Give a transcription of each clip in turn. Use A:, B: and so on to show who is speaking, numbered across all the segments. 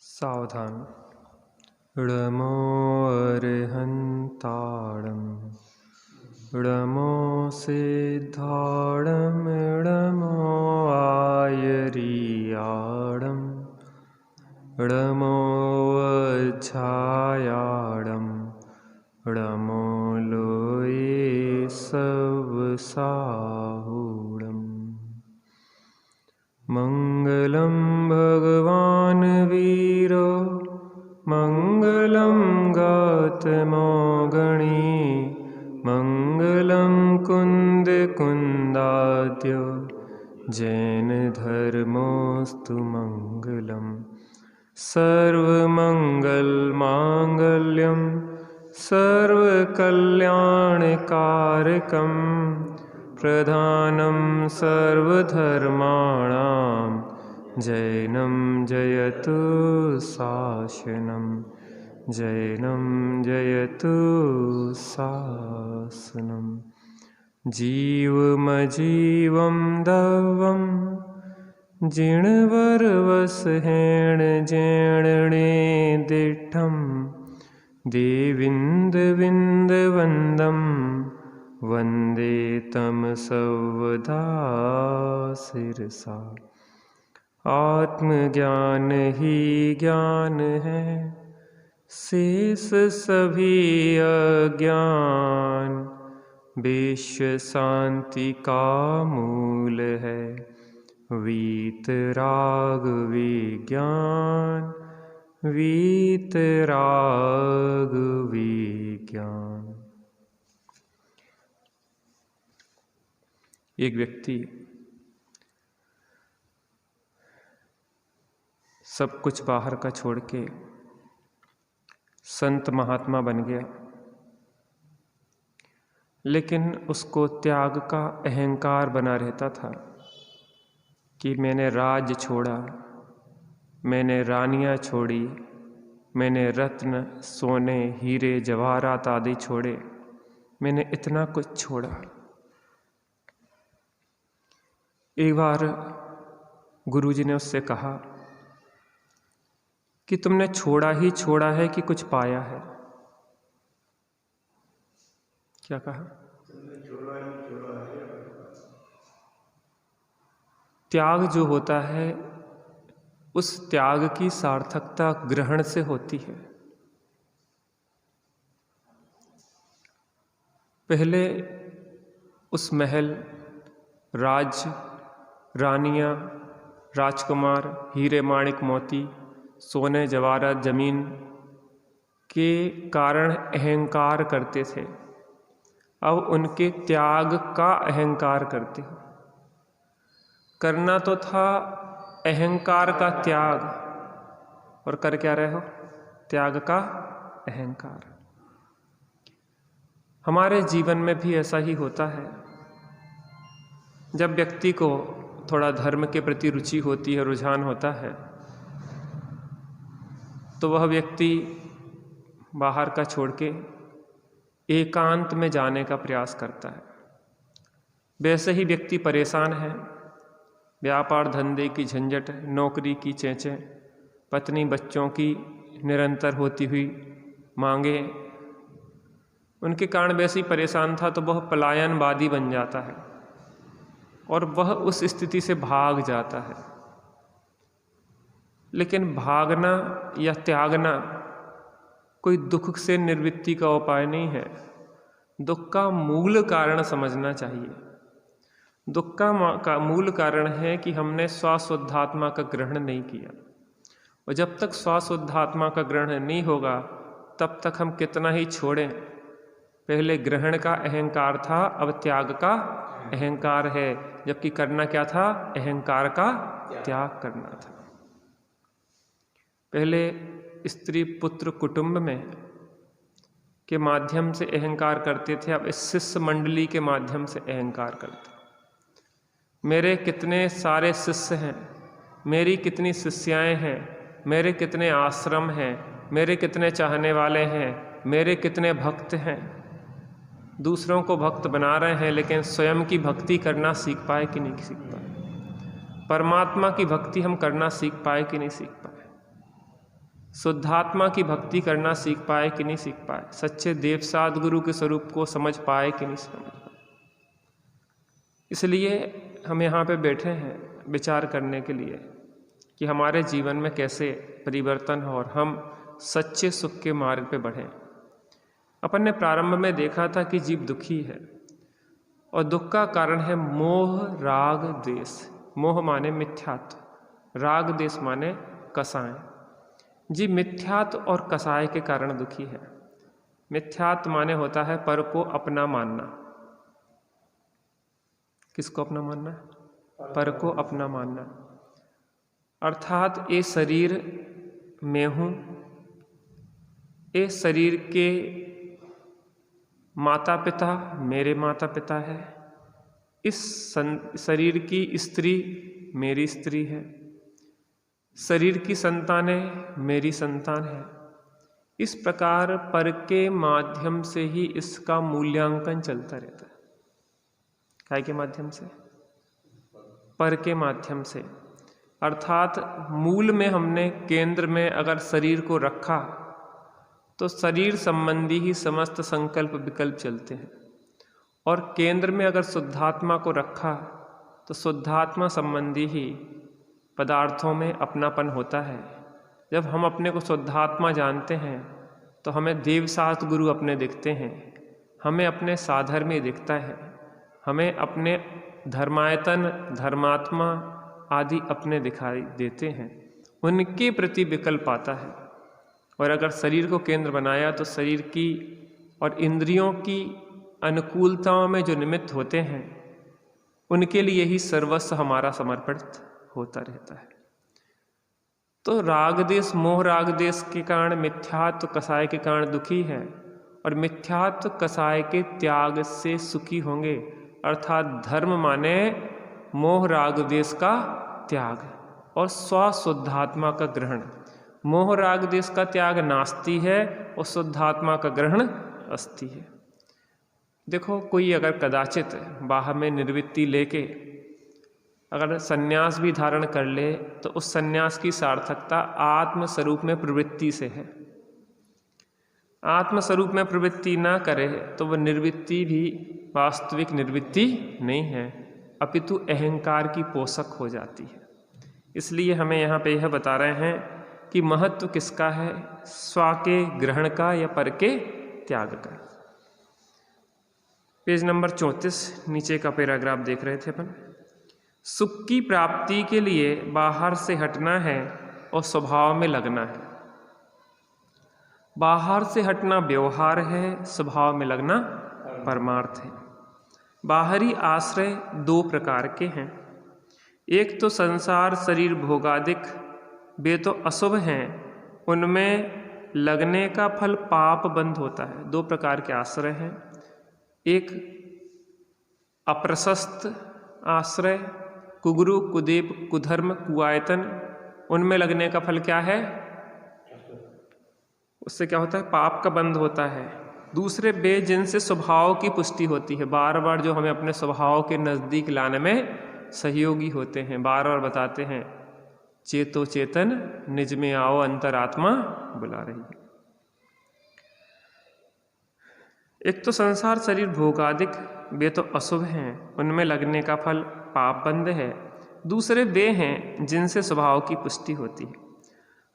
A: सावधान। णमो अर्हन्ताणं णमो सिद्धाणं णमो आयर्याणं णमो वज्झायाणं णमो लोये सवसाहुणम्। मङ्गलं भगवान् वीरो मङ्गलं गौतमोगणी मङ्गलं कुन्दकुन्दाद्यो जैनधर्मोऽस्तु मङ्गलम्। सर्वमङ्गलमाङ्गल्यं सर्वकल्याणकारकं प्रधानं सर्वधर्माणां जैनं जयतु शासनं जैनं जयतु शासनं। जीवमजीवं दवं जिणवरवसहेण जैणणे दिठं देविन्दविन्दवन्दं वन्दे तं सर्वदा शिरसा। आत्मज्ञान ही ज्ञान है शेष सभी अज्ञान विश्व शांति का मूल है वीतराग विज्ञान वीतराग विज्ञान। एक व्यक्ति सब कुछ बाहर का छोड़ के संत महात्मा बन गया, लेकिन उसको त्याग का अहंकार बना रहता था कि मैंने राज छोड़ा, मैंने रानियां छोड़ी, मैंने रत्न सोने हीरे जवाहरात आदि छोड़े, मैंने इतना कुछ छोड़ा। एक बार गुरुजी ने उससे कहा कि तुमने छोड़ा ही छोड़ा है कि कुछ पाया है? क्या कहा? त्याग जो होता है उस त्याग की सार्थकता ग्रहण से होती है। पहले उस महल, राज, रानियां, राजकुमार, हीरे माणिक मोती, सोने जवाहरात जमीन के कारण अहंकार करते थे, अब उनके त्याग का अहंकार करते हो। करना तो था अहंकार का त्याग, और कर क्या रहे हो? त्याग का अहंकार। हमारे जीवन में भी ऐसा ही होता है। जब व्यक्ति को थोड़ा धर्म के प्रति रुचि होती है, रुझान होता है, तो वह व्यक्ति बाहर का छोड़ के एकांत में जाने का प्रयास करता है। वैसे ही व्यक्ति परेशान है, व्यापार धंधे की झंझट, नौकरी की चेंचें, पत्नी बच्चों की निरंतर होती हुई मांगे, उनके कारण वैसे ही परेशान था, तो वह पलायनवादी बन जाता है और वह उस स्थिति से भाग जाता है। लेकिन भागना या त्यागना कोई दुख से निवृत्ति का उपाय नहीं है। दुख का मूल कारण समझना चाहिए। दुख का मूल कारण है कि हमने स्वाशुद्धात्मा का ग्रहण नहीं किया, और जब तक स्वाशुद्धात्मा का ग्रहण नहीं होगा तब तक हम कितना ही छोड़ें। पहले ग्रहण का अहंकार था, अब त्याग का अहंकार है, जबकि करना क्या था? अहंकार का त्याग करना था। पहले स्त्री पुत्र कुटुंब में के माध्यम से अहंकार करते थे, अब इस शिष्य मंडली के माध्यम से अहंकार करते। मेरे कितने सारे शिष्य हैं, मेरी कितनी शिष्याएं हैं, मेरे कितने आश्रम हैं, मेरे कितने चाहने वाले हैं, मेरे कितने भक्त हैं। दूसरों को भक्त बना रहे हैं, लेकिन स्वयं की भक्ति करना सीख पाए कि नहीं सीख पाए? परमात्मा की भक्ति हम करना सीख पाए कि नहीं सीख पाए? शुद्धात्मा की भक्ति करना सीख पाए कि नहीं सीख पाए, सच्चे देव साध गुरु के स्वरूप को समझ पाए कि नहीं समझ पाए। इसलिए हम यहाँ पे बैठे हैं विचार करने के लिए कि हमारे जीवन में कैसे परिवर्तन हो और हम सच्चे सुख के मार्ग पे बढ़ें। अपन ने प्रारंभ में देखा था कि जीव दुखी है और दुख का कारण है मोह राग द्वेष। मोह माने मिथ्यात्व, राग द्वेष माने कसाय। जीव मिथ्यात्व और कसाय के कारण दुखी है। मिथ्यात्व माने होता है पर को अपना मानना। किसको अपना मानना? पर को अपना मानना, अर्थात ये शरीर मैं हूँ, ये शरीर के माता पिता मेरे माता पिता है, इस शरीर की स्त्री मेरी स्त्री है, शरीर की संतानें मेरी संतान है। इस प्रकार पर के माध्यम से ही इसका मूल्यांकन चलता रहता है। काय के माध्यम से? पर के माध्यम से। अर्थात मूल में हमने केंद्र में अगर शरीर को रखा तो शरीर संबंधी ही समस्त संकल्प विकल्प चलते हैं, और केंद्र में अगर शुद्धात्मा को रखा तो शुद्धात्मा संबंधी ही पदार्थों में अपनापन होता है। जब हम अपने को शुद्धात्मा जानते हैं तो हमें देव सात गुरु अपने दिखते हैं, हमें अपने साधर्म्य दिखता है, हमें अपने धर्मायतन धर्मात्मा आदि अपने दिखाई देते हैं, उनके प्रति विकल्प आता है। और अगर शरीर को केंद्र बनाया तो शरीर की और इंद्रियों की अनुकूलताओं में जो निमित्त होते हैं उनके लिए ही सर्वस्व हमारा समर्पित होता रहता है। तो राग देश मोह राग देश के कारण मिथ्यात्व कसाय के कारण दुखी है, और मिथ्यात्व कसाय के त्याग से सुखी होंगे। अर्थात धर्म माने मोह राग देश का त्याग और स्वशुद्धात्मा का ग्रहण। मोह राग देश का त्याग नास्ति है और शुद्धात्मा का ग्रहण अस्ति है। देखो, कोई अगर कदाचित बाहर में निर्वृत्ति लेके अगर सन्यास भी धारण कर ले तो उस सन्यास की सार्थकता आत्म स्वरूप में प्रवृत्ति से है। आत्म स्वरूप में प्रवृत्ति ना करे तो वह निर्वृत्ति भी वास्तविक निर्वृत्ति नहीं है, अपितु अहंकार की पोषक हो जाती है। इसलिए हमें यहाँ पे यह बता रहे हैं कि महत्व किसका है, स्व के ग्रहण का या पर के त्याग का। पेज नंबर 34 नीचे का पैराग्राफ देख रहे थे अपन। सुख की प्राप्ति के लिए बाहर से हटना है और स्वभाव में लगना है। बाहर से हटना व्यवहार है, स्वभाव में लगना परमार्थ है। बाहरी आश्रय दो प्रकार के हैं। एक तो संसार शरीर भोगादिक, वे तो अशुभ हैं, उनमें लगने का फल पाप बंध होता है। दो प्रकार के आश्रय हैं। एक अप्रशस्त आश्रय, कुगुरु कुदेव कुधर्म कुआयतन, उनमें लगने का फल क्या है? उससे क्या होता है? पाप का बंध होता है। दूसरे वे जिनसे स्वभाव की पुष्टि होती है, बार बार जो हमें अपने स्वभाव के नज़दीक लाने में सहयोगी होते हैं, बार बार बताते हैं चेतो चेतन निज में आओ अंतरात्मा बुला रही है। एक तो संसार शरीर भोगादिक, वे तो अशुभ हैं, उनमें लगने का फल पाप बंध है। दूसरे वे हैं जिनसे स्वभाव की पुष्टि होती है,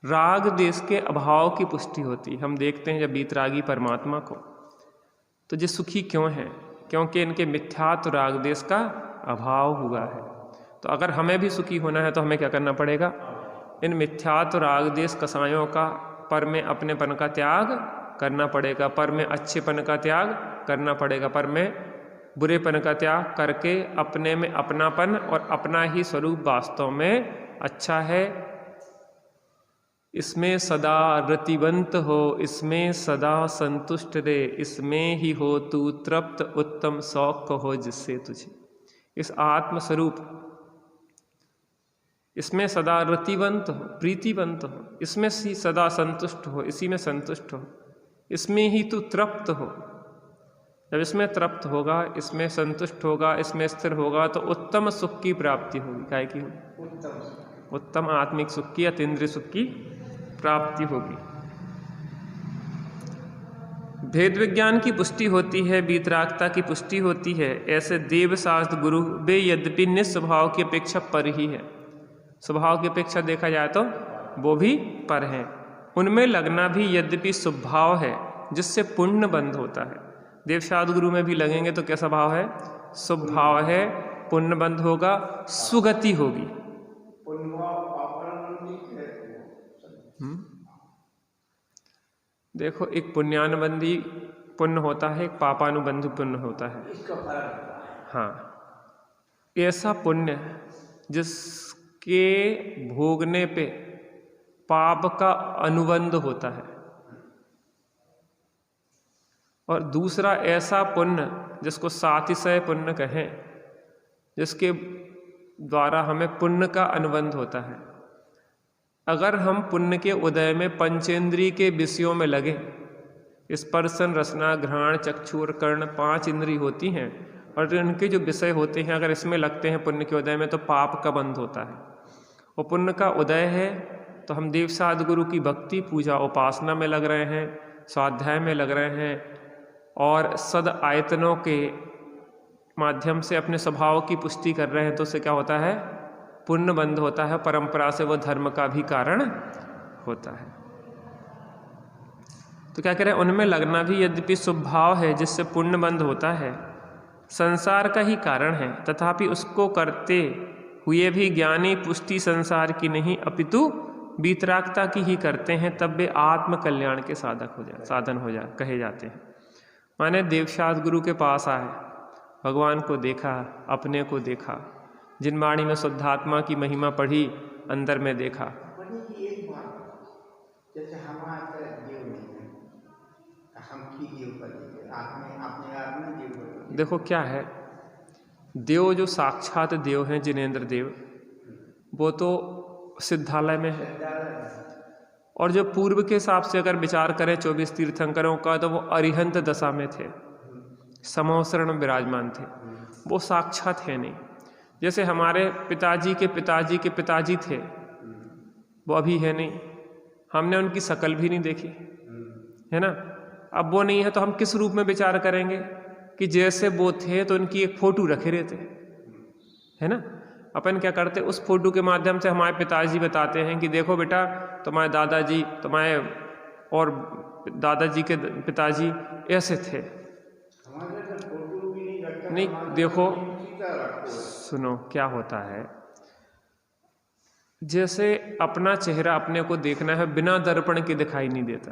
A: राग देश के अभाव की पुष्टि होती है। हम देखते हैं जब बीतरागी परमात्मा को तो ये सुखी क्यों हैं? क्योंकि इनके मिथ्यात्व राग देश का अभाव हुआ है। तो अगर हमें भी सुखी होना है तो हमें क्या करना पड़ेगा? इन मिथ्यात्व राग देश कसायों का पर में अपनेपन का त्याग करना पड़ेगा, पर में अच्छेपन का त्याग करना पड़ेगा, पर में बुरेपन का त्याग करके अपने में अपनापन और अपना ही स्वरूप वास्तव में अच्छा है, इसमें सदा रतिवंत हो, इसमें सदा संतुष्ट रे, इसमें ही हो तू तृप्त, उत्तम शौक हो जिससे तुझे। इस आत्म स्वरूप इसमें सदा रतिवंत हो, प्रीतिवंत हो, इसमें ही सदा संतुष्ट हो, इसी में संतुष्ट हो, इसमें ही तू तृप्त हो। जब इसमें तृप्त होगा, इसमें संतुष्ट होगा, इसमें स्थिर होगा तो उत्तम सुख की प्राप्ति होगी। काय की होगी? उत्तम आत्मिक सुख की, अतीन्द्रिय सुख की प्राप्ति होगी। भेद विज्ञान की पुष्टि होती है, वीतरागता की पुष्टि होती है। ऐसे देव शास्त्र गुरु वे यद्यपि निस्वभाव की अपेक्षा पर ही है, स्वभाव की अपेक्षा देखा जाए तो वो भी पर हैं। उनमें लगना भी यद्यपि स्वभाव है जिससे पुण्य बंध होता है। देव शास्त्र गुरु में भी लगेंगे तो कैसा भाव है? स्वभाव है, पुण्य बंध होगा, सुगति होगी। देखो, एक पुण्यानुबंधी पुण्य होता है, एक पापानुबंधी पुण्य होता है। हाँ, ऐसा पुण्य जिसके भोगने पे पाप का अनुबंध होता है, और दूसरा ऐसा पुण्य जिसको सातिशय पुण्य कहें, जिसके द्वारा हमें पुण्य का अनुबंध होता है। अगर हम पुण्य के उदय में पंचेंद्रिय के विषयों में लगे, स्पर्शन, रसना, घ्राण, चक्षु और कर्ण 5 इंद्रिय होती हैं, और इनके जो विषय होते हैं अगर इसमें लगते हैं पुण्य के उदय में, तो पाप का बंध होता है। और पुण्य का उदय है तो हम देव साध गुरु की भक्ति, पूजा, उपासना में लग रहे हैं, स्वाध्याय में लग रहे हैं, और सद आयतनों के माध्यम से अपने स्वभाव की पुष्टि कर रहे हैं, तो उससे क्या होता है? पुण्य बंध होता है। परंपरा से वो धर्म का भी कारण होता है। तो क्या कह रहे हैं? उनमें लगना भी यद्यपि स्वभाव है जिससे पुण्य बंध होता है, संसार का ही कारण है, तथापि उसको करते हुए भी ज्ञानी पुष्टि संसार की नहीं अपितु वीतरागता की ही करते हैं, तब वे आत्म कल्याण के साधन हो जाए कहे जाते हैं। माने देवशास्त्र गुरु के पास आए, भगवान को देखा, अपने को देखा, जिन वाणी में शुद्धात्मा की महिमा पढ़ी, अंदर में देखा।
B: एक बात, जैसे हमारे देव नहीं है, हम की देव पर अपने आप में देव।
A: देखो क्या है, देव जो साक्षात देव हैं, जिनेंद्र देव, वो तो सिद्धालय में है, और जो पूर्व के हिसाब से अगर विचार करें 24 तीर्थंकरों का, तो वो अरिहंत दशा में थे, समोसरण में विराजमान थे। वो साक्षात है नहीं। जैसे हमारे पिताजी के पिताजी के पिताजी थे, वो अभी है नहीं, हमने उनकी शकल भी नहीं देखी, है ना। अब वो नहीं है तो हम किस रूप में विचार करेंगे कि जैसे वो थे तो उनकी एक फोटो रखे रहते, है ना। अपन क्या करते, उस फोटो के माध्यम से हमारे पिताजी बताते हैं कि देखो बेटा, तुम्हारे दादाजी, तुम्हारे और दादाजी के पिताजी ऐसे थे। नहीं, देखो सुनो क्या होता है, जैसे अपना चेहरा अपने को देखना है, बिना दर्पण के दिखाई नहीं देता।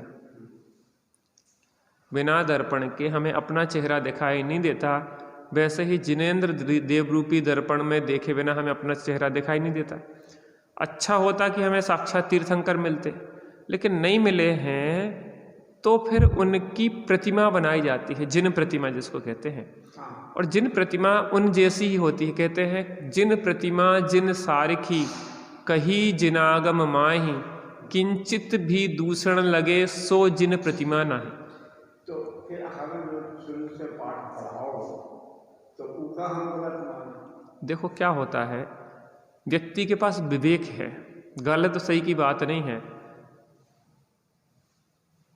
A: बिना दर्पण के हमें अपना चेहरा दिखाई नहीं देता, वैसे ही जिनेंद्र देवरूपी दर्पण में देखे बिना हमें अपना चेहरा दिखाई नहीं देता। अच्छा होता कि हमें साक्षात तीर्थंकर मिलते, लेकिन नहीं मिले हैं तो फिर उनकी प्रतिमा बनाई जाती है, जिन प्रतिमा जिसको कहते हैं। और जिन प्रतिमा उन जैसी ही होती है। कहते हैं जिन प्रतिमा जिन सारखी, कही जिनागम माही, किंचित भी दूषण लगे सो जिन प्रतिमा नाही।
B: तो फिर हमें शुरू से पाठ पढ़ाओ तो उनका हम गलत माने।
A: देखो क्या होता है, व्यक्ति के पास विवेक है, गलत सही की बात नहीं है।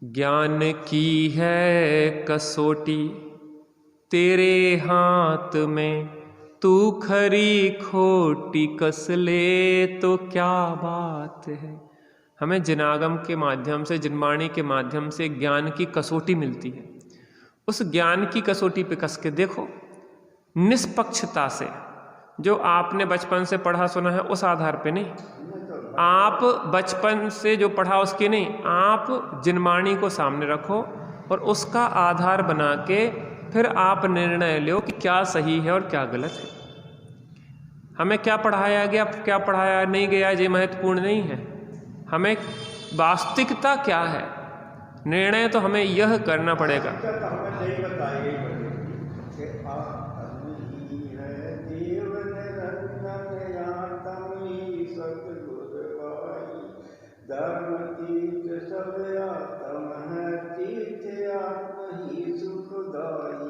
A: ज्ञान की है कसौटी तेरे हाथ में, तू खरी खोटी कस ले तो क्या बात है। हमें जिनागम के माध्यम से, जिनवाणी के माध्यम से ज्ञान की कसौटी मिलती है। उस ज्ञान की कसौटी पे कस के देखो, निष्पक्षता से, जो आपने बचपन से पढ़ा सुना है उस आधार पे नहीं, आप बचपन से जो पढ़ा उसके नहीं, आप जिनवाणी को सामने रखो और उसका आधार बना के फिर आप निर्णय लो कि क्या सही है और क्या गलत है। हमें क्या पढ़ाया गया, क्या पढ़ाया नहीं गया, ये महत्वपूर्ण नहीं है। हमें वास्तविकता क्या है, निर्णय तो हमें यह करना पड़ेगा।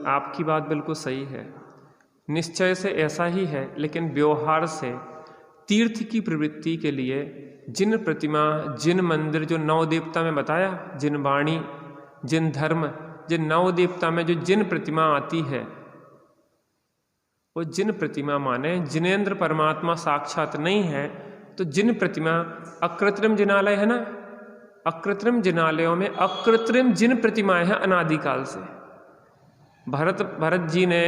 A: आपकी बात बिल्कुल सही है, निश्चय से ऐसा ही है, लेकिन व्यवहार से तीर्थ की प्रवृत्ति के लिए जिन प्रतिमा, जिन मंदिर, जो 9 देवता में बताया, जिन वाणी, जिन धर्म, जिन 9 देवता में जो जिन प्रतिमा आती है, वो जिन प्रतिमा माने जिनेंद्र परमात्मा साक्षात नहीं है, तो जिन प्रतिमा, अकृत्रिम जिनालय है ना, अकृत्रिम जिनालयों में अकृत्रिम जिन प्रतिमाएं हैं अनादिकाल से। भरत जी ने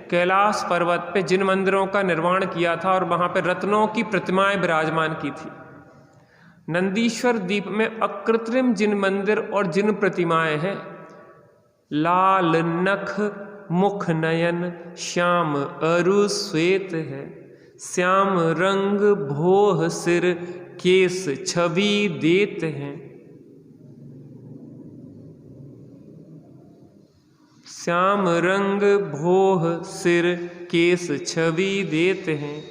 A: कैलाश पर्वत पे जिन मंदिरों का निर्माण किया था और वहाँ पे रत्नों की प्रतिमाएं विराजमान की थी। नंदीश्वर द्वीप में अकृत्रिम जिन मंदिर और जिन प्रतिमाएं हैं। लाल नख मुख नयन श्याम अरु श्वेत है, श्याम रंग भोह सिर केस छवि देत हैं। श्याम रंग भोह सिर केस छवि देते हैं।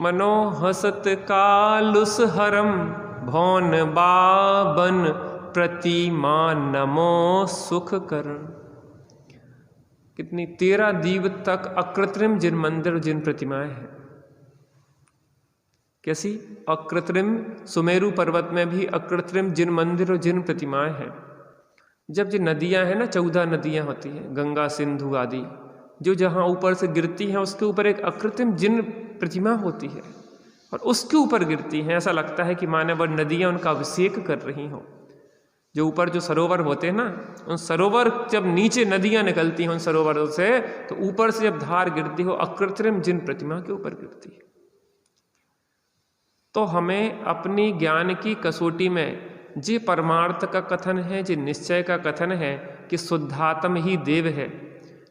A: मनोहसत कालुस हरम भौन बाबन प्रतिमा नमो सुख करण। कितनी 13 दीव तक अकृत्रिम जिन मंदिर जिन प्रतिमाएं हैं। कैसी अकृत्रिम? सुमेरु पर्वत में भी अकृत्रिम जिन मंदिर और जिन प्रतिमाएं हैं। जब जो नदियां हैं ना, 14 नदियां होती हैं, गंगा सिंधु आदि, जो जहाँ ऊपर से गिरती हैं उसके ऊपर एक अकृत्रिम जिन प्रतिमा होती है और उसके ऊपर गिरती हैं। ऐसा लगता है कि माने वह नदियाँ उनका अभिषेक कर रही हों। जो ऊपर जो सरोवर होते हैं ना, उन सरोवर जब नीचे नदियाँ निकलती हैं उन सरोवरों से, तो ऊपर से जब धार गिरती हो अकृत्रिम जिन प्रतिमा के ऊपर गिरती है। तो हमें अपनी ज्ञान की कसौटी में जे परमार्थ का कथन है, जे निश्चय का कथन है कि शुद्धात्म ही देव है,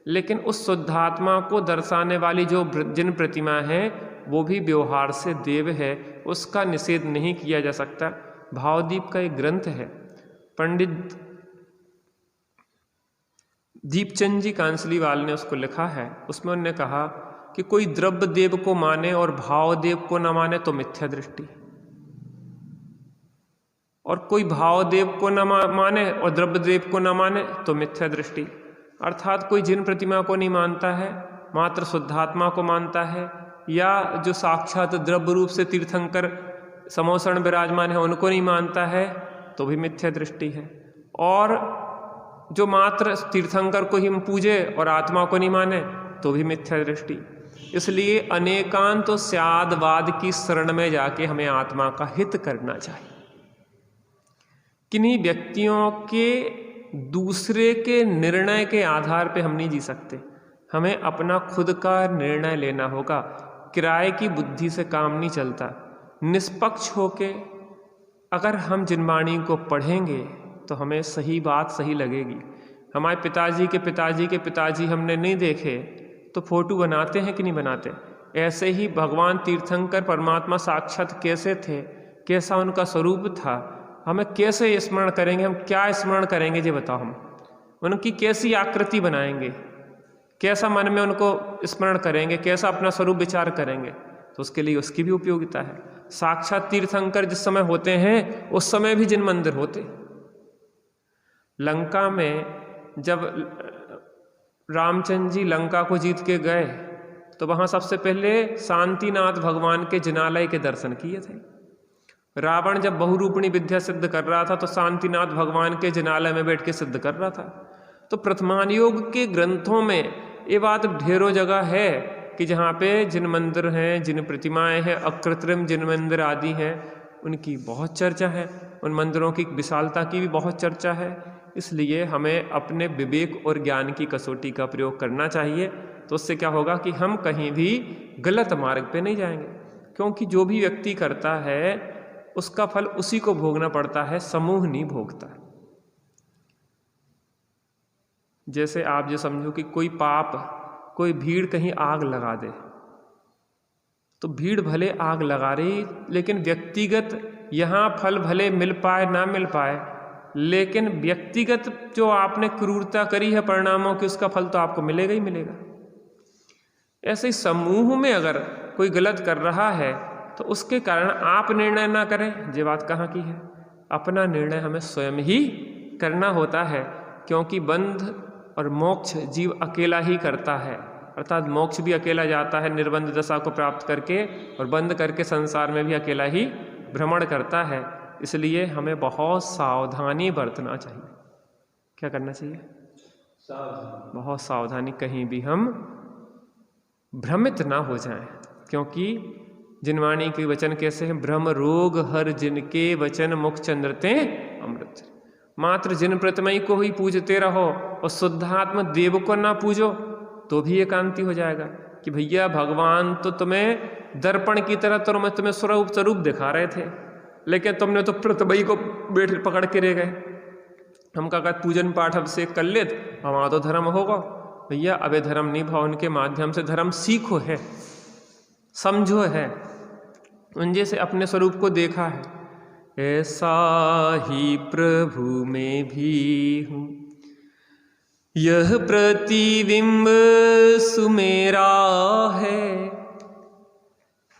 A: लेकिन उस शुद्धात्मा को दर्शाने वाली जो जिन प्रतिमा है वो भी व्यवहार से देव है, उसका निषेध नहीं किया जा सकता। भावदीप का एक ग्रंथ है, पंडित दीपचंद जी कांसलीवाल ने उसको लिखा है। उसमें उन्होंने कहा कि कोई द्रव्य देव को माने और भाव देव को न माने तो मिथ्या दृष्टि, और कोई भाव देव को न माने और द्रव्य देव को न माने तो मिथ्या दृष्टि। अर्थात कोई जिन प्रतिमा को नहीं मानता है, मात्र शुद्धात्मा को मानता है, या जो साक्षात द्रव्य रूप से तीर्थंकर समोसण विराजमान है उनको नहीं मानता है तो भी मिथ्या दृष्टि है। और जो मात्र तीर्थंकर को ही पूजे और आत्मा को नहीं माने तो भी मिथ्या दृष्टि। इसलिए अनेकांत स्यादवाद की शरण में जाके हमें आत्मा का हित करना चाहिए। किन्हीं व्यक्तियों के दूसरे के निर्णय के आधार पे हम नहीं जी सकते। हमें अपना खुद का निर्णय लेना होगा। किराए की बुद्धि से काम नहीं चलता। निष्पक्ष होके अगर हम जिनवाणी को पढ़ेंगे तो हमें सही बात सही लगेगी। हमारे पिताजी के पिताजी हमने नहीं देखे तो फोटो बनाते हैं कि नहीं बनाते। ऐसे ही भगवान तीर्थंकर परमात्मा साक्षात कैसे थे, कैसा उनका स्वरूप था, हमें कैसे स्मरण करेंगे, हम क्या स्मरण करेंगे ये बताओ। हम उनकी कैसी आकृति बनाएंगे, कैसा मन में उनको स्मरण करेंगे, कैसा अपना स्वरूप विचार करेंगे, तो उसके लिए उसकी भी उपयोगिता है। साक्षात तीर्थंकर जिस समय होते हैं उस समय भी जिन मंदिर होते। लंका में जब रामचंद्र जी लंका को जीत के गए तो वहाँ सबसे पहले शांतिनाथ भगवान के जिनालय के दर्शन किए थे। रावण जब बहुरूपिणी विद्या सिद्ध कर रहा था तो शांतिनाथ भगवान के जिनालय में बैठ के सिद्ध कर रहा था। तो प्रथमान योग के ग्रंथों में ये बात ढेरों जगह है कि जहाँ पे जिन मंदिर हैं, जिन प्रतिमाएं हैं, अकृत्रिम जिन मंदिर आदि हैं, उनकी बहुत चर्चा है। उन मंदिरों की विशालता की भी बहुत चर्चा है। इसलिए हमें अपने विवेक और ज्ञान की कसौटी का प्रयोग करना चाहिए। तो उससे क्या होगा कि हम कहीं भी गलत मार्ग पे नहीं जाएंगे, क्योंकि जो भी व्यक्ति करता है उसका फल उसी को भोगना पड़ता है, समूह नहीं भोगता। जैसे आप ये समझो कि कोई पाप, कोई भीड़ कहीं आग लगा दे, तो भीड़ भले आग लगा रही, लेकिन व्यक्तिगत यहाँ फल भले मिल पाए ना मिल पाए, लेकिन व्यक्तिगत जो आपने क्रूरता करी है परिणामों की, उसका फल तो आपको मिलेगा ही मिलेगा। ऐसे ही समूह में अगर कोई गलत कर रहा है तो उसके कारण आप निर्णय ना करें, ये बात कहाँ की है। अपना निर्णय हमें स्वयं ही करना होता है, क्योंकि बंध और मोक्ष जीव अकेला ही करता है। अर्थात मोक्ष भी अकेला जाता है निर्बंध दशा को प्राप्त करके, और बंद करके संसार में भी अकेला ही भ्रमण करता है। इसलिए हमें बहुत सावधानी बरतना चाहिए। क्या करना चाहिए? बहुत सावधानी, कहीं भी हम भ्रमित ना हो जाएं, क्योंकि जिनवाणी के वचन कैसे हैं? ब्रह्म रोग हर जिनके वचन मुख चंद्रते अमृत। मात्र जिन प्रतिमयी को ही पूजते रहो और शुद्धात्म देव को ना पूजो तो भी एकांति हो जाएगा कि भैया भगवान तो तुम्हें दर्पण की तरह तुम्हें स्वरूप दिखा रहे थे, लेकिन तुमने तो प्रतिमयी को बैठ पकड़ के रह गए। हम कहा पूजन पाठ अब से कर ले, हमारा तो धर्म होगा। भैया अबे धर्म नहीं भाव, उनके माध्यम से धर्म सीखो है, समझो है, उन जैसे अपने स्वरूप को देखा है। ऐसा ही प्रभु में भी हूँ, यह प्रतिबिंब सुमेरा है,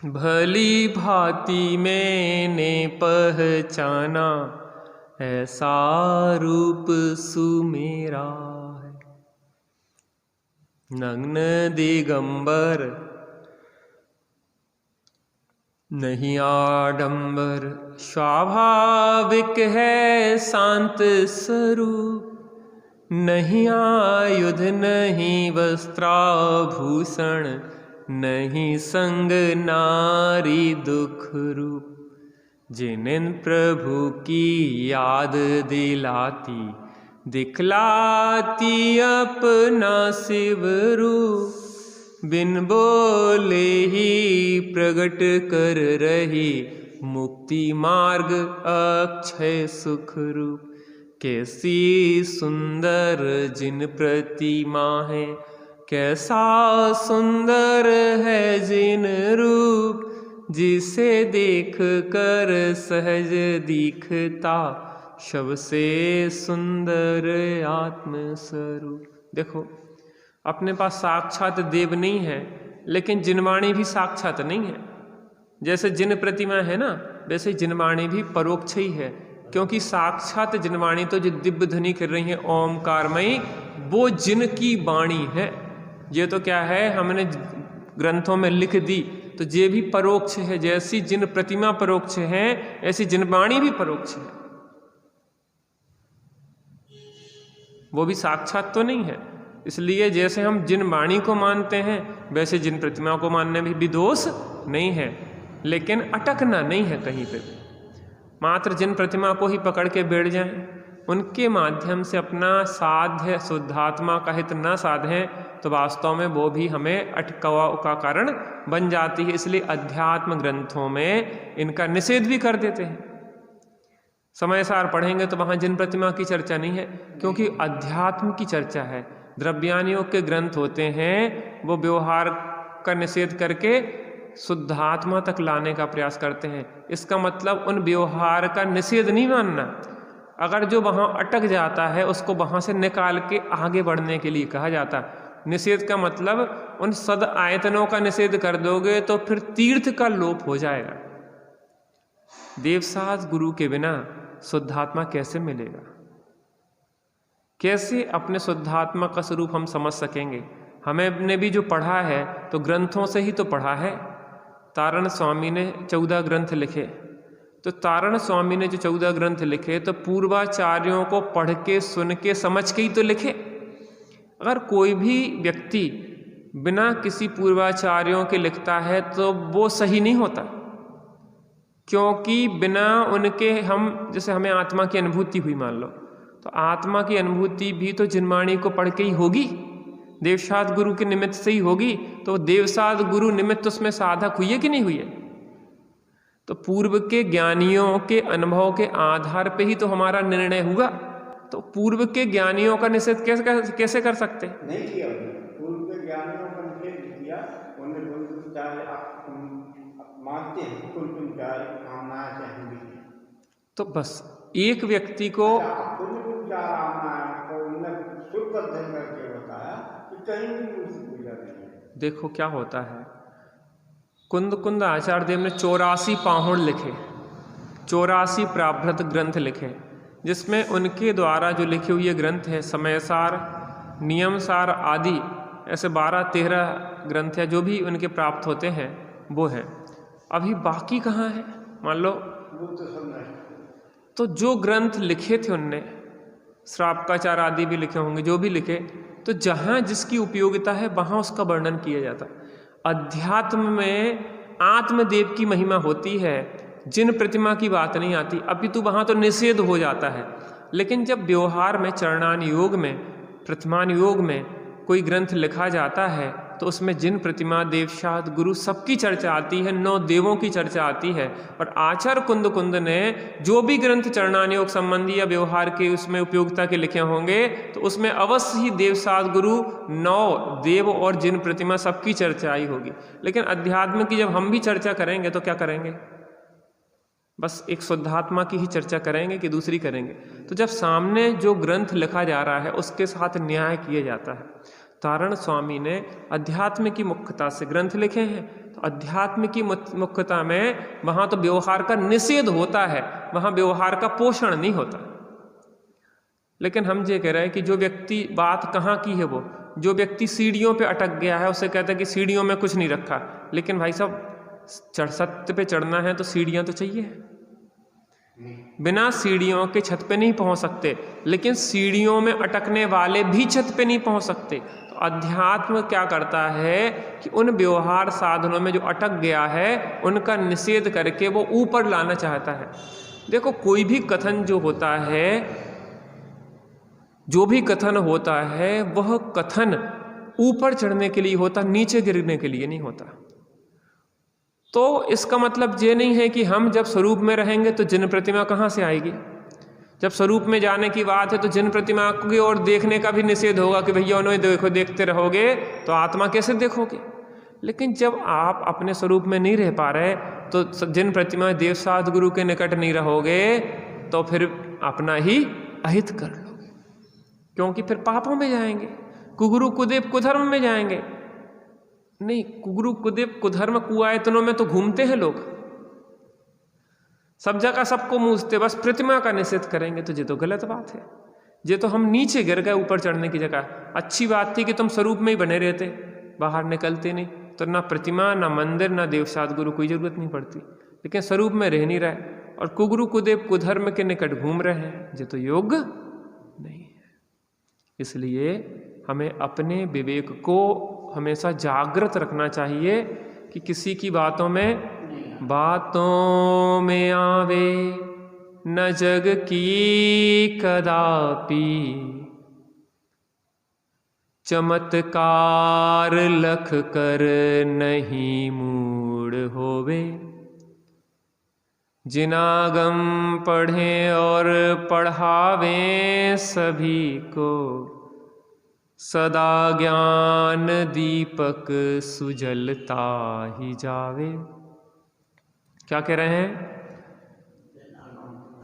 A: भली भांति मैंने पहचाना, ऐसा रूप सुमेरा है। नग्न दिगंबर नहीं आडंबर, स्वाभाविक है शांत स्वरूप, नहीं आयुध नहीं वस्त्राभूषण, नहीं संग नारी दुख रूप। जिन्हें प्रभु की याद दिलाती, दिखलाती अपना शिव रूप, बिन बोले ही प्रकट कर रही, मुक्ति मार्ग अक्षय सुख रूप। कैसी सुंदर जिन प्रतिमा है, कैसा सुंदर है जिन रूप, जिसे देख कर सहज दिखता, सबसे सुंदर आत्म स्वरूप। देखो अपने पास साक्षात देव नहीं है, लेकिन जिनवाणी भी साक्षात नहीं है। जैसे जिन प्रतिमा है ना, वैसे जिनवाणी भी परोक्ष ही है, क्योंकि साक्षात जिनवाणी तो जो दिव्य ध्वनि कर रही है ओमकारमयी, वो जिन की वाणी है। ये तो क्या है, हमने ग्रंथों में लिख दी, तो ये भी परोक्ष है। जैसी जिन प्रतिमा परोक्ष है, ऐसी जिनवाणी भी परोक्ष है, वो भी साक्षात तो नहीं है। इसलिए जैसे हम जिन वाणी को मानते हैं, वैसे जिन प्रतिमा को मानने में भी दोष नहीं है, लेकिन अटकना नहीं है कहीं पे भी। मात्र जिन प्रतिमा को ही पकड़ के बैठ जाएं, उनके माध्यम से अपना साध्य शुद्धात्मा का हित न साधें, तो वास्तव में वो भी हमें अटकाव का कारण बन जाती है। इसलिए अध्यात्म ग्रंथों में इनका निषेध भी कर देते हैं। समय सार पढ़ेंगे तो वहाँ जिन प्रतिमा की चर्चा नहीं है, क्योंकि अध्यात्म की चर्चा है। द्रव्यानियों के ग्रंथ होते हैं, वो व्यवहार का निषेध करके शुद्धात्मा तक लाने का प्रयास करते हैं। इसका मतलब उन व्यवहार का निषेध नहीं मानना, अगर जो वहाँ अटक जाता है उसको वहाँ से निकाल के आगे बढ़ने के लिए कहा जाता। निषेध का मतलब उन सद आयतनों का निषेध कर दोगे तो फिर तीर्थ का लोप हो जाएगा। देवसाज गुरु के बिना शुद्धात्मा कैसे मिलेगा? कैसे अपने शुद्धात्मा का स्वरूप हम समझ सकेंगे? हमने भी जो पढ़ा है तो ग्रंथों से ही तो पढ़ा है। तारण स्वामी ने 14 ग्रंथ लिखे, तो तारण स्वामी ने जो 14 ग्रंथ लिखे तो पूर्वाचार्यों को पढ़ के सुन के समझ के ही तो लिखे। अगर कोई भी व्यक्ति बिना किसी पूर्वाचार्यों के लिखता है तो वो सही नहीं होता, क्योंकि बिना उनके हम, जैसे हमें आत्मा की अनुभूति हुई मान लो, तो आत्मा की अनुभूति भी तो जिनवाणी को पढ़ के ही होगी, देवसाद गुरु के निमित्त से ही होगी। तो देवसाद गुरु निमित्त उसमें साधक हुई है कि नहीं हुई है? तो पूर्व के ज्ञानियों के अनुभव के आधार पे ही तो हमारा निर्णय हुआ। तो पूर्व के ज्ञानियों का निषेध कैसे कर सकते?
B: नहीं किया। पूर्व के ज्ञानियों का निषेध किया, उन्हें मानते हैं,
A: तो बस एक व्यक्ति को देखो क्या होता है। कुंद कुंद आचार्य देव ने 84 पाहुड़ लिखे, 84 प्राभृत ग्रंथ लिखे, जिसमें उनके द्वारा जो लिखे हुए ग्रंथ हैं समय सार, नियम सार आदि ऐसे 12-13 ग्रंथ या जो भी उनके प्राप्त होते हैं वो है। अभी बाकी कहाँ है? मान लो
B: वो तो सब नष्ट।
A: तो जो ग्रंथ लिखे थे उनने, श्रावकाचार आदि भी लिखे होंगे, जो भी लिखे, तो जहाँ जिसकी उपयोगिता है वहाँ उसका वर्णन किया जाता। अध्यात्म में आत्मदेव की महिमा होती है, जिन प्रतिमा की बात नहीं आती, अपितु वहाँ तो निषेध हो जाता है। लेकिन जब व्यवहार में चरणान योग में, प्रतिमान योग में कोई ग्रंथ लिखा जाता है तो उसमें जिन प्रतिमा, देवशाद, गुरु सबकी चर्चा आती है, 9 देवों की चर्चा आती है। और आचार्य कुंद ने जो भी ग्रंथ चरणान योग संबंधी या व्यवहार के उसमें उपयोगिता के लिखे होंगे तो उसमें अवश्य ही देवशाद, गुरु, 9 देव और जिन प्रतिमा सबकी चर्चा आई होगी। लेकिन अध्यात्म की जब हम भी चर्चा करेंगे तो क्या करेंगे? बस एक शुद्धात्मा की ही चर्चा करेंगे कि दूसरी करेंगे? तो जब सामने जो ग्रंथ लिखा जा रहा है उसके साथ न्याय किया जाता है। तारण स्वामी ने अध्यात्म की मुख्यता से ग्रंथ लिखे हैं, तो अध्यात्म की मुख्यता में वहाँ तो व्यवहार का निषेध होता है, वहाँ व्यवहार का पोषण नहीं होता। लेकिन हम ये कह रहे हैं कि जो व्यक्ति, बात कहाँ की है वो, जो व्यक्ति सीढ़ियों पे अटक गया है उसे कहता है कि सीढ़ियों में कुछ नहीं रखा। लेकिन भाई साहब, सत्य पे चढ़ना है तो सीढ़ियाँ तो चाहिए। बिना सीढ़ियों के छत पे नहीं पहुंच सकते, लेकिन सीढ़ियों में अटकने वाले भी छत पे नहीं पहुंच सकते। तो अध्यात्म क्या करता है कि उन व्यवहार साधनों में जो अटक गया है उनका निषेध करके वो ऊपर लाना चाहता है। देखो, कोई भी कथन जो होता है, जो भी कथन होता है, वह कथन ऊपर चढ़ने के लिए होता, नीचे गिरने के लिए नहीं होता। तो इसका मतलब ये नहीं है कि हम जब स्वरूप में रहेंगे तो जिन प्रतिमा कहाँ से आएगी। जब स्वरूप में जाने की बात है तो जिन प्रतिमा की ओर देखने का भी निषेध होगा कि भैया उन्हें देखो, देखते रहोगे तो आत्मा कैसे देखोगे। लेकिन जब आप अपने स्वरूप में नहीं रह पा रहे तो जिन प्रतिमा, देवसाद, गुरु के निकट नहीं रहोगे तो फिर अपना ही अहित कर लोगे, क्योंकि फिर पापों में जाएंगे, कुगुरु कुदेव कुधर्म में जाएंगे। नहीं, कुगुरु कुदेव कुधर्म कुआयतनों में तो घूमते हैं लोग, सब जगह सबको मूझते, बस प्रतिमा का निषेध करेंगे तो ये तो गलत बात है। ये तो हम नीचे गिर गए ऊपर चढ़ने की जगह। अच्छी बात थी कि तुम स्वरूप में ही बने रहते, बाहर निकलते नहीं, तो ना प्रतिमा, ना मंदिर, ना देवसाद, गुरु, कोई जरूरत नहीं पड़ती। लेकिन स्वरूप में रह नहीं रहे और कुगुरु कुदेव कुधर्म के निकट घूम रहे हैं, ये तो योग्य नहीं है। इसलिए हमें अपने विवेक को हमेशा जागृत रखना चाहिए कि किसी की बातों में आवे न जग की कदापि, चमत्कार लख कर नहीं मूड होवे, जिनागम पढ़ें और पढ़ावें सभी को, सदा ज्ञान दीपक सुजलता ही जावे। क्या कह रहे हैं?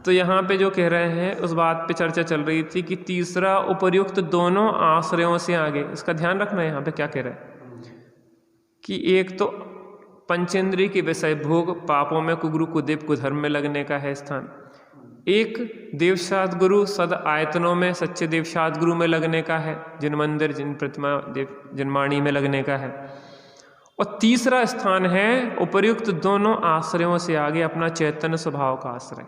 A: तो यहाँ पे जो कह रहे हैं उस बात पे चर्चा चल रही थी कि तीसरा उपर्युक्त दोनों आश्रयों से आगे, इसका ध्यान रखना है। यहाँ पे क्या कह रहे हैं कि एक तो पंचेंद्रिय के विषय भोग पापों में कुगुरु कुदेव कुधर्म में लगने का है स्थान, एक देवशाद गुरु सद आयतनों में सच्चे देवशाद गुरु में लगने का है, जिन मंदिर, जिन प्रतिमा, देव जिनवाणी में लगने का है, और तीसरा स्थान है उपर्युक्त दोनों आश्रयों से आगे अपना चैतन्य स्वभाव का आश्रय,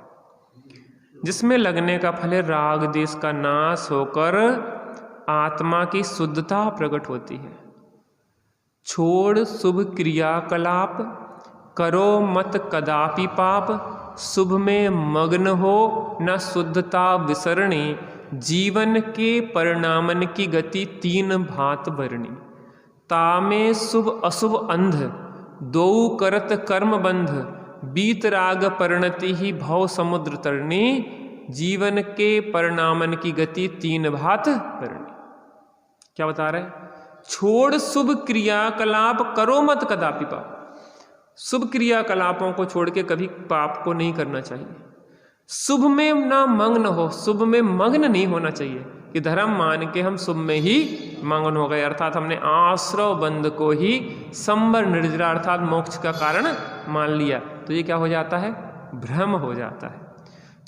A: जिसमें लगने का फल है राग देश का नाश होकर आत्मा की शुद्धता प्रकट होती है। छोड़ शुभ क्रियाकलाप, करो मत कदापि पाप, शुभ में मग्न हो न शुद्धता विसरणी, जीवन के परिणामन की गति 3 भांत बरणी, तामे शुभ अशुभ अंध, दो करत कर्म बंध, बीत राग परिणति ही भव समुद्र तरणी, जीवन के परिणामन की गति 3 भांत बरणी। क्या बता रहे? छोड़ शुभ क्रियाकलाप, करो मत कदापि पाप। शुभ क्रियाकलापों को छोड़ के कभी पाप को नहीं करना चाहिए। शुभ में ना मग्न हो, शुभ में मग्न नहीं होना चाहिए कि धर्म मान के हम शुभ में ही मग्न हो गए, अर्थात हमने आश्रव बंध को ही संबर निर्जरा अर्थात मोक्ष का कारण मान लिया, तो ये क्या हो जाता है? भ्रम हो जाता है।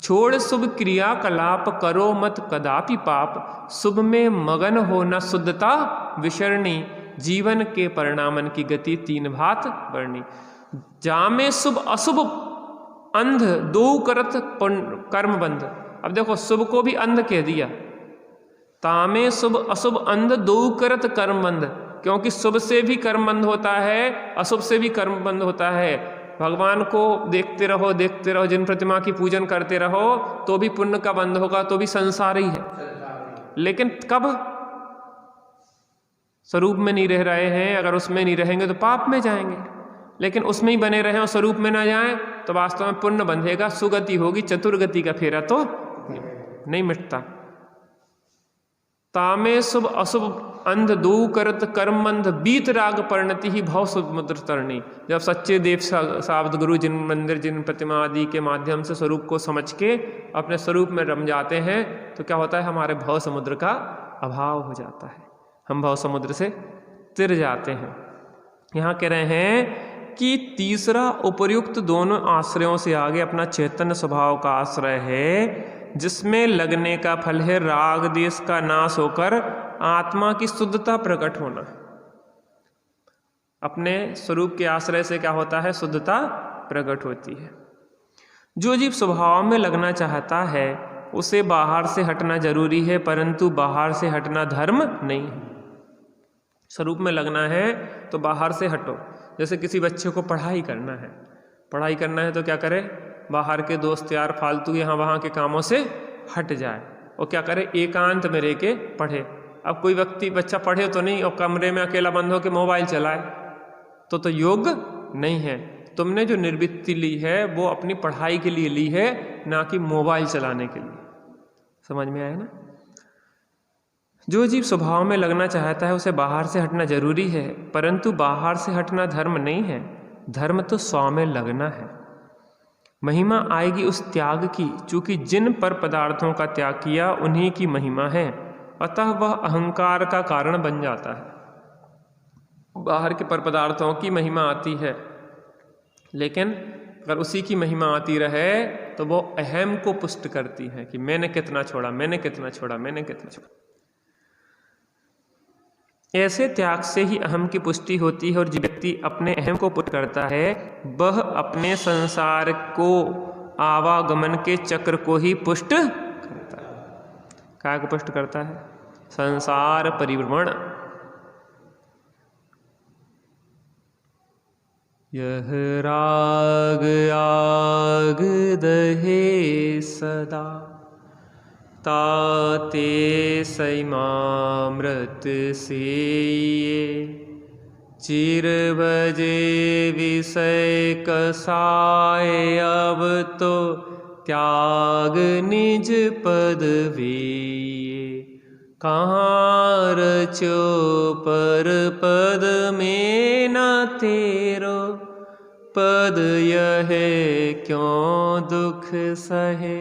A: छोड़ शुभ क्रियाकलाप, करो मत कदापि पाप, शुभ में मगन हो न शुद्धता विसरणी, जीवन के परिणामन की गति तीन भांत वर्णी। जामे शुभ अशुभ अंध दो करत कर्म बंध। अब देखो शुभ को भी अंध कह दिया, तामे शुभ अशुभ अंध दो करत कर्म बंध, क्योंकि शुभ से भी कर्म बंध होता है, अशुभ से भी कर्म बंध होता है। भगवान को देखते रहो देखते रहो, जिन प्रतिमा की पूजन करते रहो तो भी पुण्य का बंध होगा, तो भी संसार ही है। लेकिन कब स्वरूप में नहीं रह रहे हैं, अगर उसमें नहीं रहेंगे तो पाप में जाएंगे, लेकिन उसमें ही बने रहें और स्वरूप में ना जाएं तो वास्तव में पुण्य बंधेगा, सुगति होगी, चतुर्गति का फेरा तो नहीं मिटता। तामे शुभ अशुभ अंध दो करत कर्म बंध, बीत राग परिणति ही भव समुद्र तरणी। जब सच्चे देव सावध गुरु जिन मंदिर जिन प्रतिमा आदि के माध्यम से स्वरूप को समझ के अपने स्वरूप में रम जाते हैं तो क्या होता है, हमारे भव समुद्र का अभाव हो जाता है, हम भव समुद्र से तिर जाते हैं। यहाँ कह रहे हैं कि तीसरा उपर्युक्त दोनों आश्रयों से आगे अपना चैतन्य स्वभाव का आश्रय है, जिसमें लगने का फल है राग देश का नाश होकर आत्मा की शुद्धता प्रकट होना। अपने स्वरूप के आश्रय से क्या होता है, शुद्धता प्रकट होती है। जो जीव स्वभाव में लगना चाहता है उसे बाहर से हटना जरूरी है, परंतु बाहर से हटना धर्म नहीं है। स्वरूप में लगना है तो बाहर से हटो। जैसे किसी बच्चे को पढ़ाई करना है तो क्या करे, बाहर के दोस्त यार फालतू यहाँ वहाँ के कामों से हट जाए और क्या करे, एकांत में रह के पढ़े। अब कोई बच्चा पढ़े तो नहीं और कमरे में अकेला बंद होकर मोबाइल चलाए तो योग्य नहीं है। तुमने जो निर्वृत्ति ली है वो अपनी पढ़ाई के लिए ली है, ना कि मोबाइल चलाने के लिए। समझ में आया ना? जो जीव स्वभाव में लगना चाहता है उसे बाहर से हटना जरूरी है, परंतु बाहर से हटना धर्म नहीं है। धर्म तो स्व में लगना है। महिमा आएगी उस त्याग की, चूंकि जिन पर पदार्थों का त्याग किया उन्हीं की महिमा है, अतः वह अहंकार का कारण बन जाता है। बाहर के पर पदार्थों की महिमा आती है, लेकिन अगर उसी की महिमा आती रहे तो वो अहम को पुष्ट करती है कि मैंने कितना छोड़ा, मैंने कितना छोड़ा, मैंने कितना छोड़ा। ऐसे त्याग से ही अहम की पुष्टि होती है, और जो व्यक्ति अपने अहम को पुष्ट करता है वह अपने संसार को आवागमन के चक्र को ही पुष्ट करता है। क्या को पुष्ट करता है? संसार परिभ्रमण। यह राग आग दहे सदा, ताते सैमामृत सेये, चिर भजे विषय कसाय, अब तो त्याग निज पद वेये। कहाँ रचो पर पद में न तेरो, पद यह क्यों दुख सहे।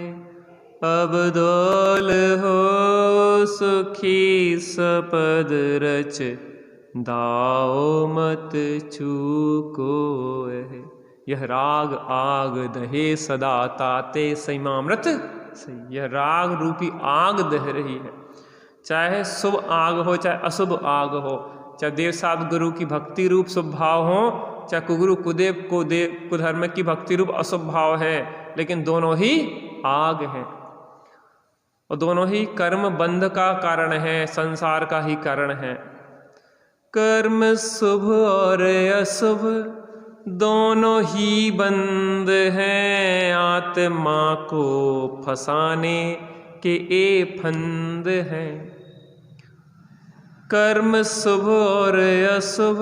A: अब दौल हो सुखी सपद रच, दाओ मत चूको है। यह राग आग दहे सदा, ताते सैमामृत सही। यह राग रूपी आग दह रही है, चाहे शुभ आग हो चाहे अशुभ आग हो, चाहे देव साध गुरु की भक्ति रूप शुभ भाव हो, चाहे कुगुरु कुदेव कुधर्म की भक्ति रूप अशुभ भाव है, लेकिन दोनों ही आग हैं और दोनों ही कर्म बंध का कारण है, संसार का ही कारण है। कर्म शुभ और अशुभ दोनों ही बंद हैं, आत्मा को फंसाने के ये फंद हैं। कर्म शुभ और अशुभ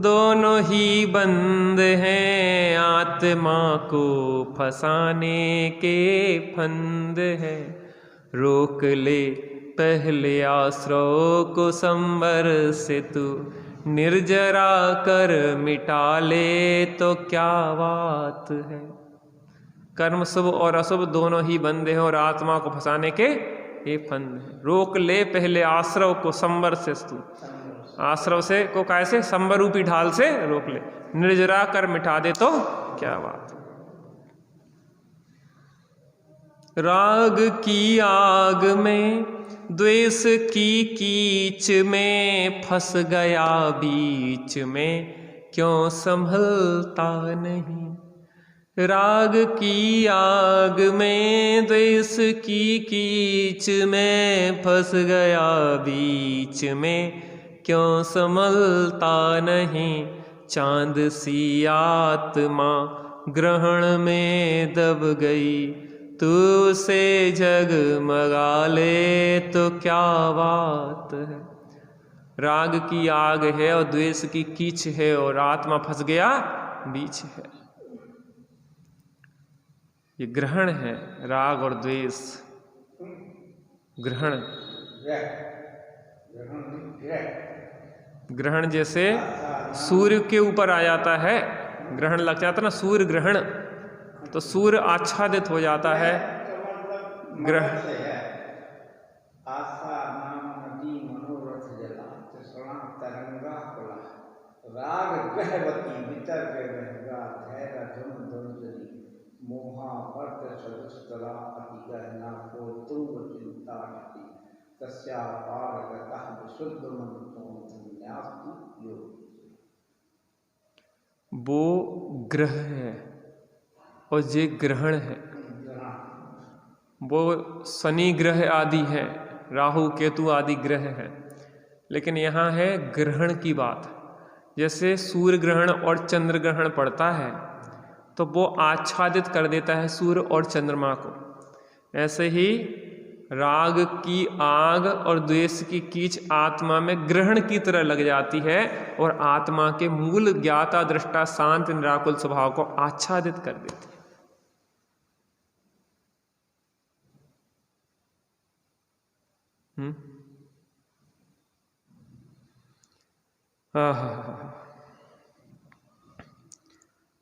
A: दोनों ही बंद हैं, आत्मा को फंसाने के फंद हैं। रोक ले पहले आश्रव को संवर से, तू निर्जरा कर मिटा ले तो क्या बात है। कर्म शुभ और अशुभ दोनों ही बंद हैं और आत्मा को फंसाने के ये फंद है। रोक ले पहले आश्रव को संवर से, तू आश्रव से को कैसे संवर रूपी ढाल से रोक ले, निर्जरा कर मिटा दे तो क्या बात। राग की आग में द्वेष की कीच में फंस गया बीच में, क्यों संभलता नहीं। राग की आग में द्वेष की कीच में फंस गया बीच में, क्यों संभलता नहीं। चांद सी आत्मा ग्रहण में दब गई, तू से जगमगा ले तो क्या बात है। राग की आग है और द्वेष की कीच है और आत्मा फंस गया बीच है। ये ग्रहण है, राग और द्वेष ग्रहण। ग्रहण जैसे सूर्य के ऊपर आ जाता है, ग्रहण लग जाता है ना, सूर्य ग्रहण, तो सूर्य आच्छादित हो जाता है। ग्रहण
B: आशा नाम नदी मनोरथ जला, तृष्णा तरंगा खुला, राग ग्रहवती भीतर के रहेगा, धैर्य धुन धुंधली, मोहा वर्त सदुस्तरा अति गहना को तुंग चिंता की, तस्या पारगतः विशुद्ध मंत्रों संन्यास्तु योग।
A: वो ग्रह है और ये ग्रहण है। वो शनि ग्रह आदि है, राहु केतु आदि ग्रह है, लेकिन यहाँ है ग्रहण की बात। जैसे सूर्य ग्रहण और चंद्र ग्रहण पड़ता है तो वो आच्छादित कर देता है सूर्य और चंद्रमा को, ऐसे ही राग की आग और द्वेष की कीच आत्मा में ग्रहण की तरह लग जाती है और आत्मा के मूल ज्ञाता दृष्टा शांत निराकुल स्वभाव को आच्छादित कर देती है।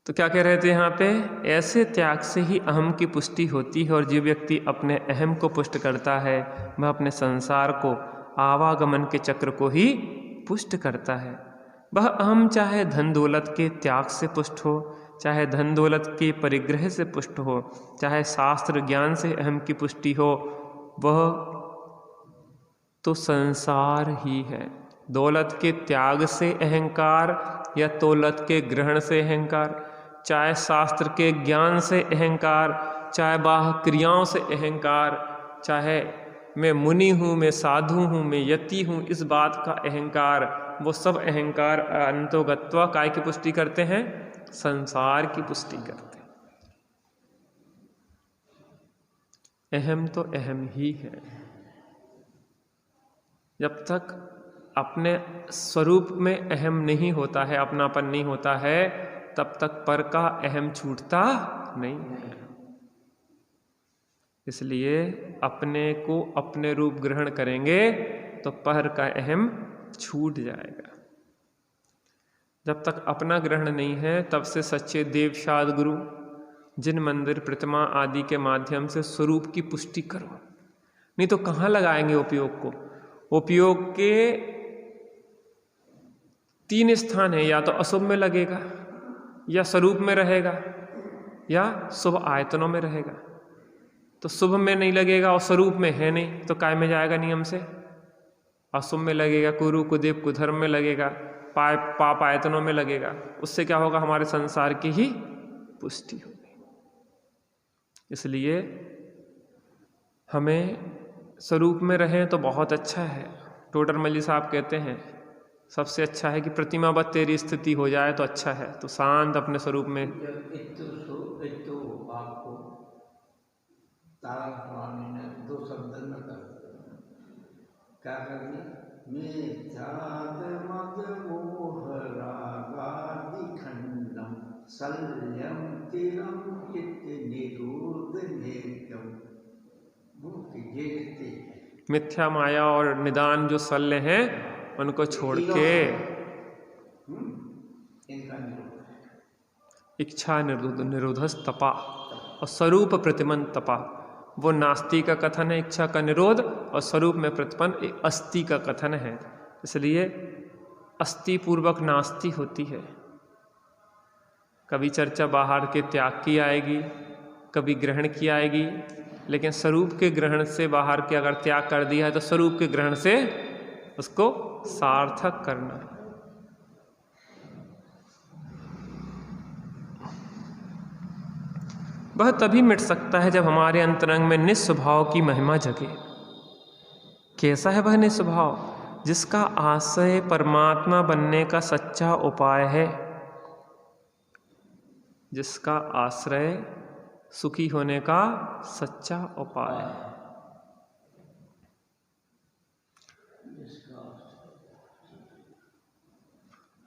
A: तो क्या कह रहे थे यहाँ पे, ऐसे त्याग से ही अहम की पुष्टि होती है और जो व्यक्ति अपने अहम को पुष्ट करता है वह अपने संसार को, आवागमन के चक्र को ही पुष्ट करता है। वह अहम चाहे धन दौलत के त्याग से पुष्ट हो, चाहे धन दौलत के परिग्रह से पुष्ट हो, चाहे शास्त्र ज्ञान से अहम की पुष्टि हो, वह तो संसार ही है। दौलत के त्याग से अहंकार या दौलत के ग्रहण से अहंकार, चाहे शास्त्र के ज्ञान से अहंकार, चाहे बाह्य क्रियाओं से अहंकार, चाहे मैं मुनि हूँ, मैं साधु हूँ, मैं यति हूँ, इस बात का अहंकार, वो सब अहंकार अंतोगत्वा काय की पुष्टि करते हैं, संसार की पुष्टि करते हैं। अहम तो अहम ही है। जब तक अपने स्वरूप में अहम नहीं होता है, अपनापन नहीं होता है, तब तक पर का अहम छूटता नहीं है। इसलिए अपने को अपने रूप ग्रहण करेंगे तो पर का अहम छूट जाएगा। जब तक अपना ग्रहण नहीं है, तब से सच्चे देवशाद गुरु जिन मंदिर प्रतिमा आदि के माध्यम से स्वरूप की पुष्टि करो, नहीं तो कहाँ लगाएंगे उपयोग को। उपयोग के 3 स्थान है, या तो अशुभ में लगेगा, या स्वरूप में रहेगा, या शुभ आयतनों में रहेगा। तो शुभ में नहीं लगेगा और स्वरूप में है नहीं तो काय में जाएगा नियम से। अशुभ में लगेगा, कुरु कुदेव कुधर्म में लगेगा, पाप आयतनों में लगेगा। उससे क्या होगा, हमारे संसार की ही पुष्टि होगी। इसलिए हमें स्वरूप में रहें तो बहुत अच्छा है। टोडरमल साहब कहते हैं सबसे अच्छा है कि प्रतिमावत तेरी स्थिति हो जाए तो अच्छा है। तो शांत अपने स्वरूप में
B: आपको तारा स्वामी ने 2 शब्द में क्या कर दिया, मिथ्याद मद मोह रागादि खंडम सल्यम तिरम चित्त निरोध नित्यम।
A: मिथ्या माया और निदान जो शल्य हैं उनको छोड़ के इच्छा निरोधस तपा और स्वरूप प्रतिमन तपा। वो नास्ति का कथन है इच्छा का निरोध, और स्वरूप में प्रतिपन्न अस्ति का कथन है। इसलिए अस्ति पूर्वक नास्ति होती है। कभी चर्चा बाहर के त्याग की आएगी, कभी ग्रहण की आएगी, लेकिन स्वरूप के ग्रहण से बाहर के अगर त्याग कर दिया है तो स्वरूप के ग्रहण से उसको सार्थक करना है। वह तभी मिट सकता है जब हमारे अंतरंग में निस्वभाव की महिमा जगे। कैसा है वह निस्वभाव? जिसका आशय परमात्मा बनने का सच्चा उपाय है, जिसका आश्रय सुखी होने का सच्चा उपाय है।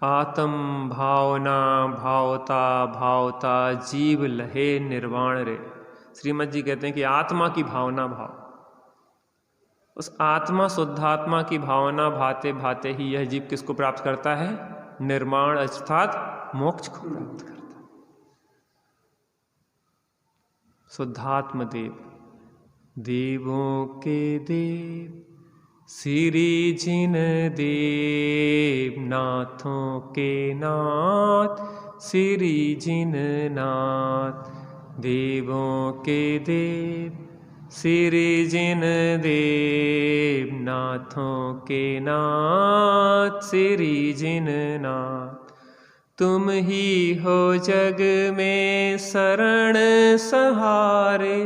A: आत्म भावना भावता भावता जीव लहे निर्वाण रे। श्रीमद जी कहते हैं कि आत्मा की भावना भाव, उस आत्मा शुद्धात्मा की भावना भाते भाते ही यह जीव किसको प्राप्त करता है? निर्वाण अर्थात मोक्ष को प्राप्त करता है। शुद्धात्म देव, देवों के देव श्री जिन देव, नाथों के नाथ श्री जिन नाथ। देवों के देव श्री जिन देव, नाथों के नाथ श्री जिन नाथ। तुम ही हो जग में शरण सहारे,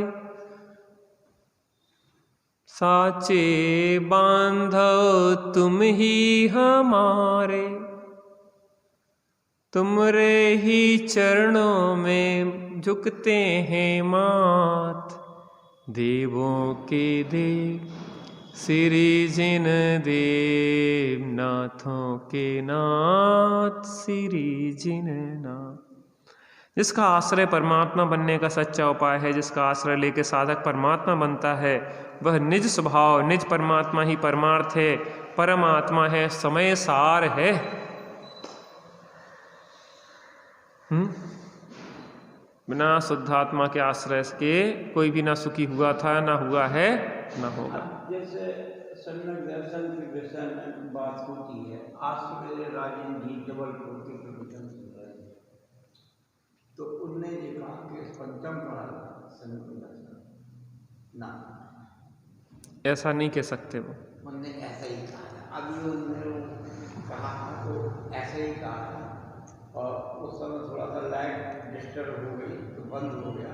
A: साचे बांधो तुम ही हमारे। तुमरे ही चरणों में झुकते हैं माथ। देवों के देव श्री जिन देव, नाथों के नाथ श्री जिन नाथ। जिसका आश्रय परमात्मा बनने का सच्चा उपाय है, जिसका आश्रय लेके साधक परमात्मा बनता है, वह निज स्वभाव निज परमात्मा ही परमार्थ है, परमात्मा है, समय सार है। बिना शुद्धात्मा के आश्रय के कोई भी ना सुखी हुआ था, ना हुआ है, ना होगा।
B: जैसे सम्यक दर्शन के विषय में बात होती है, आज सवेरे राजन जी जबलपुर के प्रवचन सुन रहे थे, तो उनने ये कहा कि पंचम काल सम्यक दर्शन ना,
A: ऐसा नहीं कह सकते वो।
B: उनने ऐसा ही कहा था। अभी उन्होंने कहा तो ऐसे ही कहा था, और उस समय थोड़ा सा लाइट डिस्टर्ब हो गई तो बंद हो गया,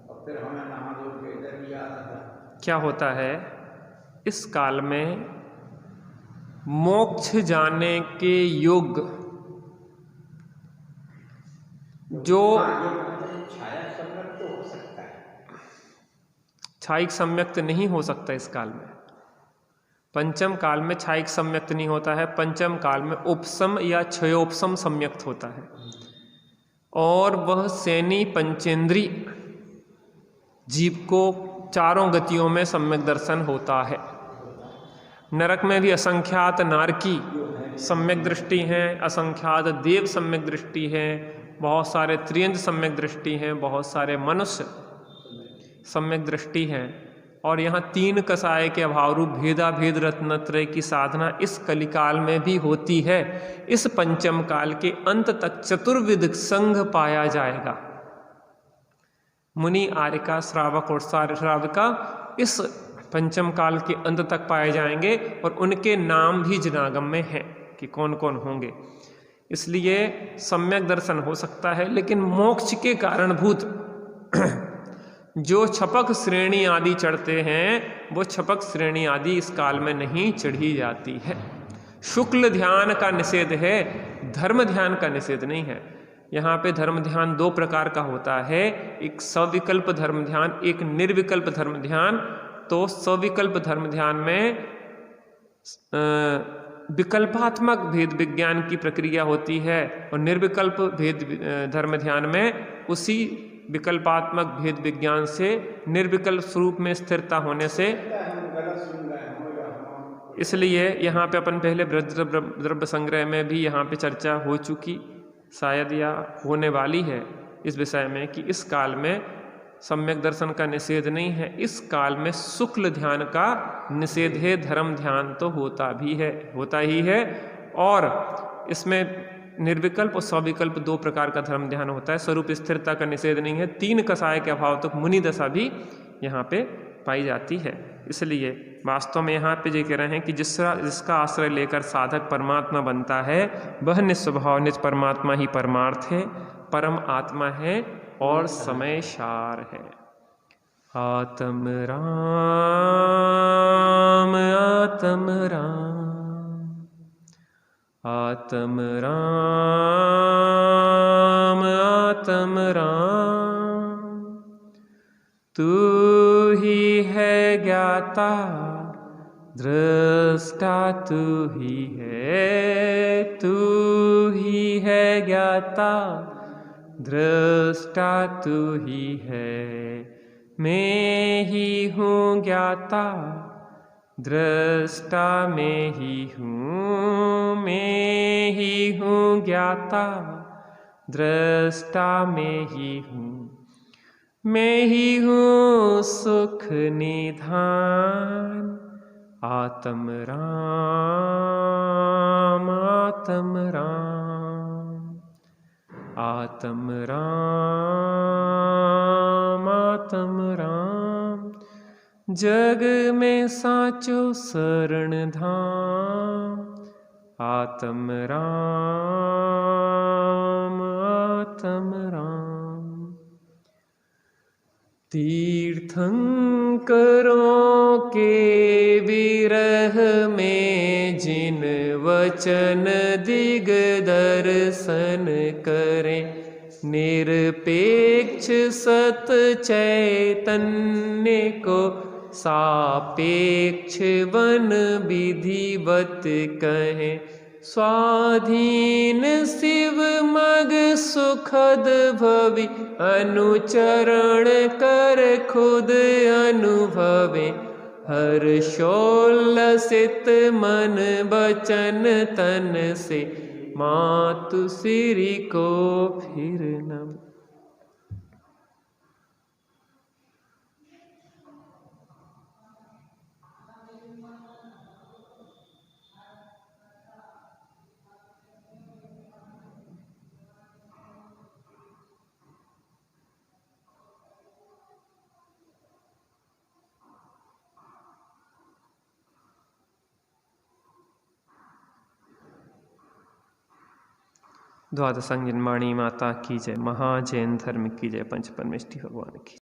B: और फिर हमें नहा धो के इधर ही आना था।
A: क्या होता है इस काल में? मोक्ष जाने के योग जो
B: छाया सम्यक तो हो सकता है,
A: छायिक सम्यक्त नहीं हो सकता इस काल में। पंचम काल में छायिक सम्यक्त नहीं होता है, पंचम काल में उपसम या क्षयोपसम सम्यक्त होता है, और वह सैनी पंचेंद्री जीव को चारों गतियों में सम्यक दर्शन होता है। नरक में भी असंख्यात नारकी सम्यक दृष्टि हैं, असंख्यात देव सम्यक दृष्टि हैं, बहुत सारे त्रियंज सम्यक दृष्टि हैं, बहुत सारे मनुष्य सम्यक दृष्टि हैं। और यहाँ तीन कसाय के अभाव रूप भेदा भेद रत्नत्रय की साधना इस कलिकाल में भी होती है। इस पंचम काल के अंत तक चतुर्विध संघ पाया जाएगा। मुनि, आर्यका, श्रावक और श्राविका इस पंचम काल के अंत तक पाए जाएंगे, और उनके नाम भी जनागम में हैं कि कौन कौन होंगे। इसलिए सम्यक दर्शन हो सकता है, लेकिन मोक्ष के कारणभूत जो छपक श्रेणी आदि चढ़ते हैं, वो छपक श्रेणी आदि इस काल में नहीं चढ़ी जाती है। शुक्ल ध्यान का निषेध है, धर्म ध्यान का निषेध नहीं है। यहाँ पे धर्म ध्यान दो प्रकार का होता है, एक सविकल्प धर्म ध्यान, एक निर्विकल्प धर्म ध्यान। तो सविकल्प धर्म ध्यान में विकल्पात्मक भेद विज्ञान की प्रक्रिया होती है, और निर्विकल्प भेद धर्म ध्यान में उसी विकल्पात्मक भेद विज्ञान से निर्विकल्प स्वरूप में स्थिरता होने से, इसलिए यहाँ पे अपन पहले द्रव्य संग्रह में भी यहाँ पे चर्चा हो चुकी शायद या होने वाली है इस विषय में, कि इस काल में सम्यक दर्शन का निषेध नहीं है, इस काल में शुक्ल ध्यान का निषेध है। धर्म ध्यान तो होता भी है, होता ही है, और इसमें निर्विकल्प और सविकल्प दो प्रकार का धर्म ध्यान होता है। स्वरूप स्थिरता का निषेध नहीं है। तीन कसाय के अभाव तक मुनि दशा भी यहाँ पे पाई जाती है। इसलिए वास्तव में यहाँ पे ये कह रहे हैं कि जिसका आश्रय लेकर साधक परमात्मा बनता है वह निस्वभाव निज परमात्मा ही परमार्थ है, परम आत्मा है और समय सार है। आत्म राम आत्म राम आत्म राम आत्म राम, तू ही है ज्ञाता दृष्टा, तू ही है ज्ञाता दृष्टा, तू ही है। मैं ही हूँ ज्ञाता दृष्टा, मैं ही हूँ ज्ञाता दृष्टा, मैं ही हूँ सुख निधान। आत्म राम आत्म राम आत्म राम आत्म राम, जग में साचो शरण धाम। आत्म राम आत्म राम, तीर्थंकरों के विरह में जिन वचन दिग्दर्शन करें, निरपेक्ष सत चैतन्य को सापेक्ष वन विधिवत कहें। स्वाधीन शिव मग सुखद भवि, अनुचरण कर खुद अनुभवे। हर्षोल्लसित मन बचन तन से, मातु सिरि को फिर नम। द्वादशांगिन माता की जय, महाजैन धर्म की जय, पंच परमेष्टि भगवान की।